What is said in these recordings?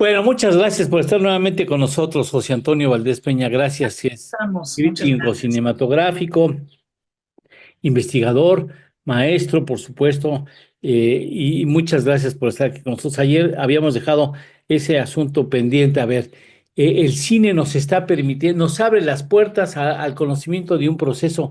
Bueno, muchas gracias por estar nuevamente con nosotros, José Antonio Valdés Peña. Gracias. Es Estamos, muchas crítico gracias. cinematográfico, investigador, maestro, por supuesto, y muchas gracias por estar aquí con nosotros. Ayer habíamos dejado ese asunto pendiente. A ver, el cine nos está permitiendo, nos abre las puertas al conocimiento de un proceso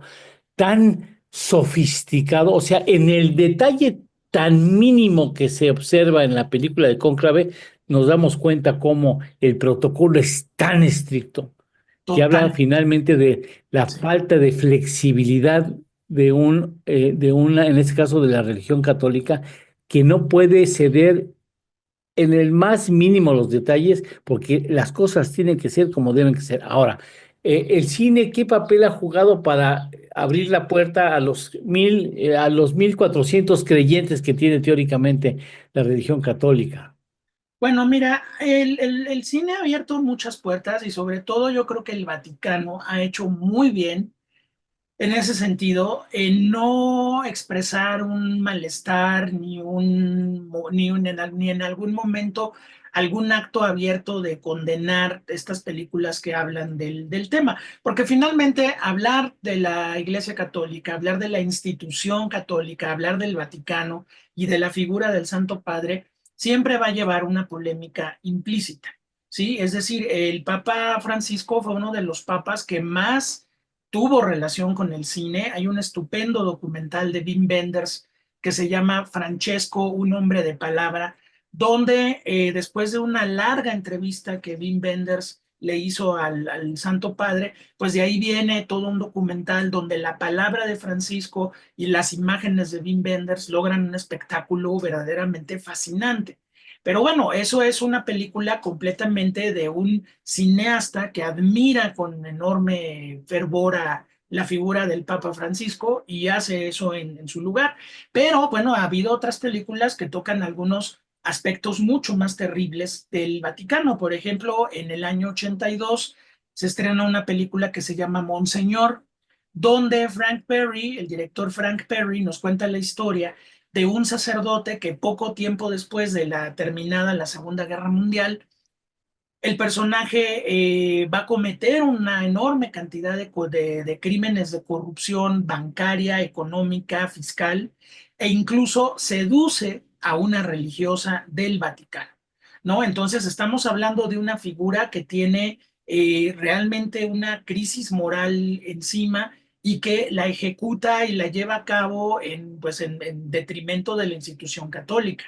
tan sofisticado, o sea, en el detalle tan mínimo que se observa en la película de Cónclave, nos damos cuenta cómo el protocolo es tan estricto, que habla Total. finalmente de la Sí. falta de flexibilidad de una, en este caso de la religión católica, que no puede ceder en el más mínimo los detalles, porque las cosas tienen que ser como deben que ser. Ahora, el cine, ¿qué papel ha jugado para abrir la puerta a a los 1,400 creyentes que tiene teóricamente la religión católica? Bueno, mira, el cine ha abierto muchas puertas y sobre todo yo creo que el Vaticano ha hecho muy bien en ese sentido, en no expresar un malestar ni en algún momento algún acto abierto de condenar estas películas que hablan del tema. Porque finalmente hablar de la Iglesia Católica, hablar de la institución católica, hablar del Vaticano y de la figura del Santo Padre, siempre va a llevar una polémica implícita. ¿Sí? Es decir, el Papa Francisco fue uno de los papas que más tuvo relación con el cine. Hay un estupendo documental de Wim Wenders que se llama Francesco, un hombre de palabra, donde después de una larga entrevista que Wim Wenders le hizo al Santo Padre, pues de ahí viene todo un documental donde la palabra de Francisco y las imágenes de Wim Wenders logran un espectáculo verdaderamente fascinante. Pero bueno, eso es una película completamente de un cineasta que admira con enorme fervor a la figura del Papa Francisco y hace eso en su lugar. Pero bueno, ha habido otras películas que tocan algunos aspectos mucho más terribles del Vaticano. Por ejemplo, en el año 82 se estrena una película que se llama Monseñor, donde Frank Perry, el director Frank Perry, nos cuenta la historia de un sacerdote que poco tiempo después de la terminada la Segunda Guerra Mundial, el personaje va a cometer una enorme cantidad de crímenes de corrupción bancaria, económica, fiscal, e incluso seduce a una religiosa del Vaticano, ¿no? Entonces estamos hablando de una figura que tiene realmente una crisis moral encima y que la ejecuta y la lleva a cabo en detrimento de la institución católica.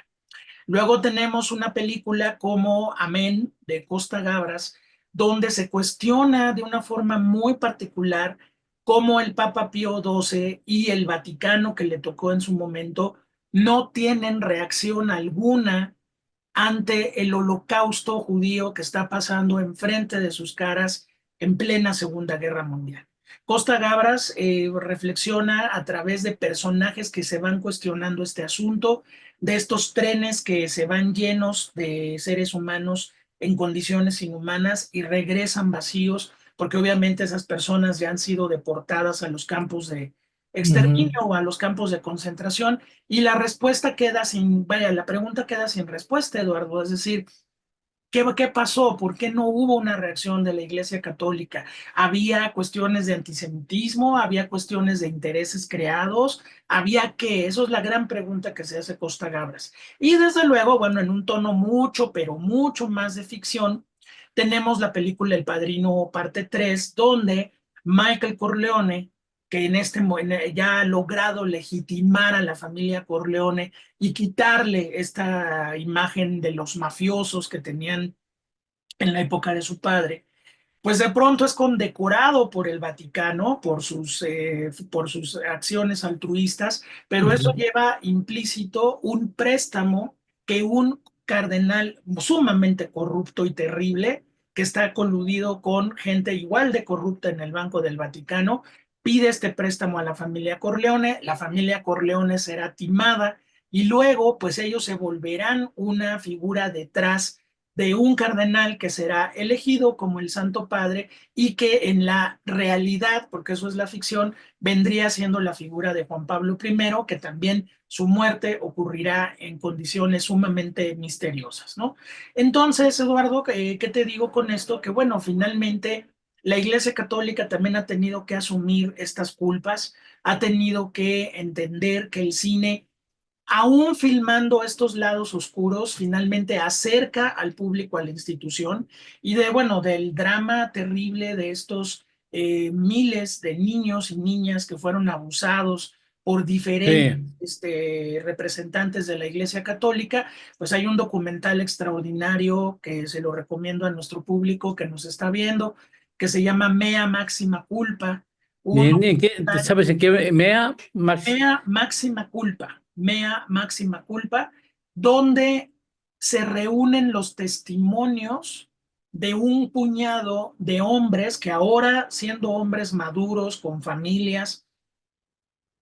Luego tenemos una película como Amén de Costa Gabras, donde se cuestiona de una forma muy particular cómo el Papa Pío XII y el Vaticano que le tocó en su momento no tienen reacción alguna ante el holocausto judío que está pasando enfrente de sus caras en plena Segunda Guerra Mundial. Costa Gabras reflexiona a través de personajes que se van cuestionando este asunto, de estos trenes que se van llenos de seres humanos en condiciones inhumanas y regresan vacíos, porque obviamente esas personas ya han sido deportadas a los campos de Ujú. exterminio o a los campos de concentración y la respuesta queda sin, vaya, la pregunta queda sin respuesta, Eduardo. Es decir, ¿qué pasó? ¿Por qué no hubo una reacción de la Iglesia Católica? ¿Había cuestiones de antisemitismo? ¿Había cuestiones de intereses creados? ¿Había qué? Eso es la gran pregunta que se hace Costa Gabras. Y desde luego, bueno, en un tono mucho, pero mucho más de ficción, tenemos la película El Padrino parte 3, donde Michael Corleone, que ya ha logrado legitimar a la familia Corleone y quitarle esta imagen de los mafiosos que tenían en la época de su padre, pues de pronto es condecorado por el Vaticano por sus acciones altruistas, pero eso Ujú. lleva implícito un préstamo que un cardenal sumamente corrupto y terrible, que está coludido con gente igual de corrupta en el Banco del Vaticano, pide este préstamo a la familia Corleone será timada y luego pues ellos se volverán una figura detrás de un cardenal que será elegido como el Santo Padre y que en la realidad, porque eso es la ficción, vendría siendo la figura de Juan Pablo I, que también su muerte ocurrirá en condiciones sumamente misteriosas, ¿no? Entonces, Eduardo, ¿qué te digo con esto? Que bueno, finalmente la Iglesia Católica también ha tenido que asumir estas culpas, ha tenido que entender que el cine, aún filmando estos lados oscuros, finalmente acerca al público a la institución y de, bueno, del drama terrible de estos miles de niños y niñas que fueron abusados por diferentes Sí. representantes de la Iglesia Católica. Pues hay un documental extraordinario que se lo recomiendo a nuestro público que nos está viendo, que se llama Mea Máxima Culpa. Un documental ¿Sabes en qué mea, Max? Mea Máxima Culpa, donde se reúnen los testimonios de un puñado de hombres que ahora, siendo hombres maduros, con familias,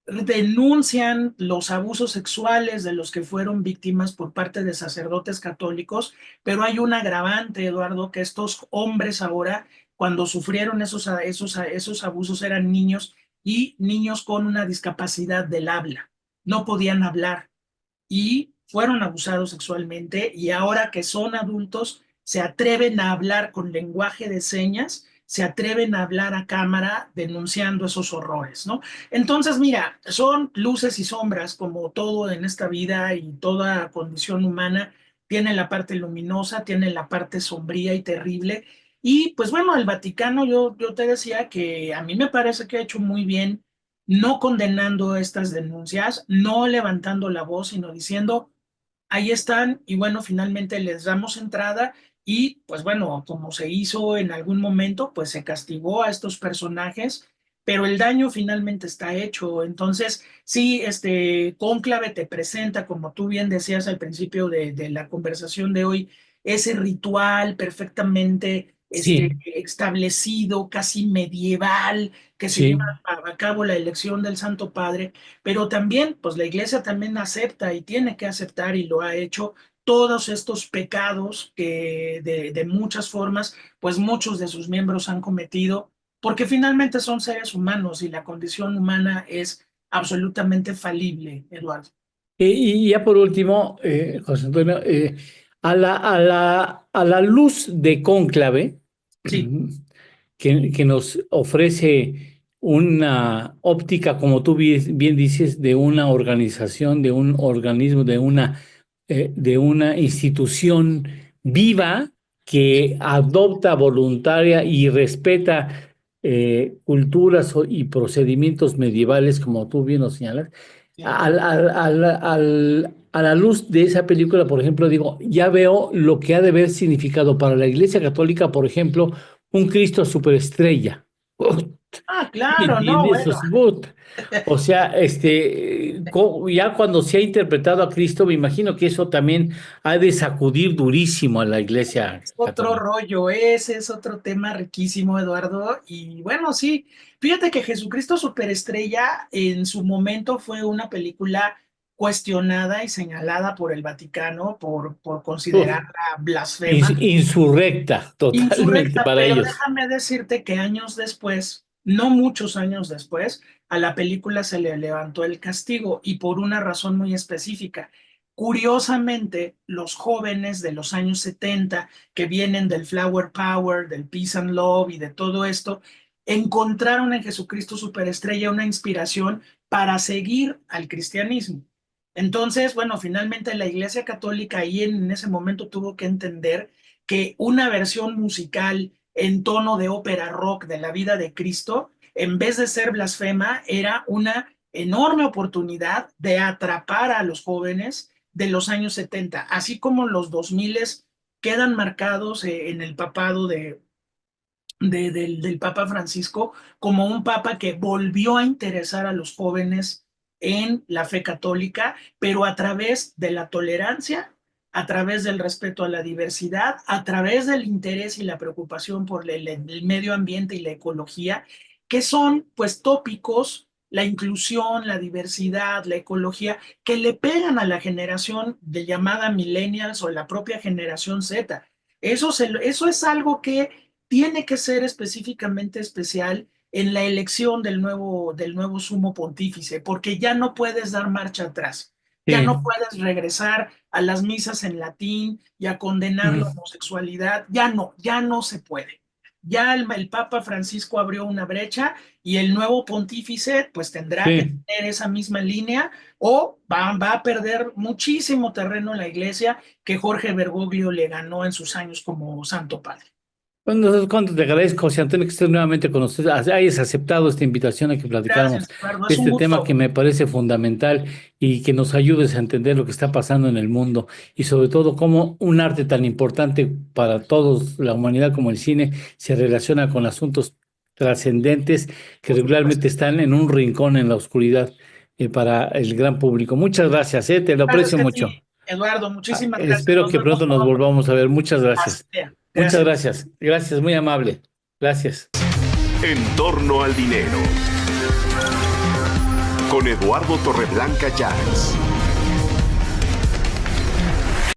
denuncian los abusos sexuales de los que fueron víctimas por parte de sacerdotes católicos, pero hay un agravante, Eduardo, que estos hombres ahora, cuando sufrieron esos abusos, eran niños y niños con una discapacidad del habla. No podían hablar y fueron abusados sexualmente y ahora que son adultos se atreven a hablar con lenguaje de señas, se atreven a hablar a cámara denunciando esos horrores, ¿no? Entonces, mira, son luces y sombras como todo en esta vida y toda condición humana tiene la parte luminosa, tiene la parte sombría y terrible. Y pues bueno, el Vaticano, yo te decía que a mí me parece que ha hecho muy bien no condenando estas denuncias, no levantando la voz, sino diciendo, ahí están y bueno, finalmente les damos entrada y pues bueno, como se hizo en algún momento, pues se castigó a estos personajes, pero el daño finalmente está hecho. Entonces, sí, Cónclave te presenta, como tú bien decías al principio de la conversación de hoy, ese ritual perfectamente Sí, establecido, casi medieval, que se lleva sí. a cabo la elección del Santo Padre, pero también, pues la iglesia también acepta y tiene que aceptar y lo ha hecho todos estos pecados que de muchas formas, pues muchos de sus miembros han cometido, porque finalmente son seres humanos y la condición humana es absolutamente falible, Eduardo. Y ya por último, José Antonio, a la luz de Cónclave, Sí, que nos ofrece una óptica, como tú bien dices, de una organización, de un organismo, de una institución viva que adopta voluntaria y respeta y procedimientos medievales, como tú bien lo señalas. sí. A la luz de esa película, por ejemplo, digo, ya veo lo que ha de haber significado para la Iglesia Católica, por ejemplo, un Cristo superestrella. Ah, ¿Me claro, no, entiendes? bueno. O sea, ya cuando se ha interpretado a Cristo, me imagino que eso también ha de sacudir durísimo a la Iglesia Es otro Católica. rollo, ese es otro tema riquísimo, Eduardo. Y bueno, sí, fíjate que Jesucristo Superestrella en su momento fue una película cuestionada y señalada por el Vaticano por Uf, considerarla blasfema, insurrecta, totalmente insurrecta, para pero ellos. déjame decirte que años después, no muchos años después, a la película se le levantó el castigo y por una razón muy específica. Curiosamente, los jóvenes de los años 70 que vienen del Flower Power, del Peace and Love y de todo esto, encontraron en Jesucristo Superestrella una inspiración para seguir al cristianismo. Entonces, bueno, finalmente la Iglesia Católica ahí en ese momento tuvo que entender que una versión musical en tono de ópera rock de la vida de Cristo, en vez de ser blasfema, era una enorme oportunidad de atrapar a los jóvenes de los años 70, así como los 2000 quedan marcados en el papado del Papa Francisco como un papa que volvió a interesar a los jóvenes en la fe católica, pero a través de la tolerancia, a través del respeto a la diversidad, a través del interés y la preocupación por el medio ambiente y la ecología, que son pues tópicos, la inclusión, la diversidad, la ecología, que le pegan a la generación de llamada millennials o la propia generación Z, Eso es algo que tiene que ser específicamente especial en la elección del nuevo sumo pontífice, porque ya no puedes dar marcha atrás. Ya Sí. no puedes regresar a las misas en latín y a condenar la Mm, homosexualidad. Ya no se puede. Ya el Papa Francisco abrió una brecha y el nuevo pontífice pues tendrá que sí. tener esa misma línea o va a perder muchísimo terreno en la iglesia que Jorge Bergoglio le ganó en sus años como Santo Padre. Bueno, cuánto te agradezco, José Antonio, que estés nuevamente con ustedes, hayas aceptado esta invitación a que platicáramos Gracias, Eduardo. de Es un este tema que gusto. me parece fundamental y que nos ayudes a entender lo que está pasando en el mundo y sobre todo cómo un arte tan importante para todos, la humanidad como el cine, se relaciona con asuntos trascendentes que Por supuesto. regularmente están en un rincón en la oscuridad para el gran público. Muchas gracias, te lo Gracias aprecio a mucho. ti, Eduardo. Muchísimas gracias. Espero Nos que vemos pronto nos pronto. volvamos a ver. Muchas Así gracias. sea. Muchas Gracias. gracias. Gracias, muy amable. Gracias. En torno al dinero. Con Eduardo Torreblanca Llanes.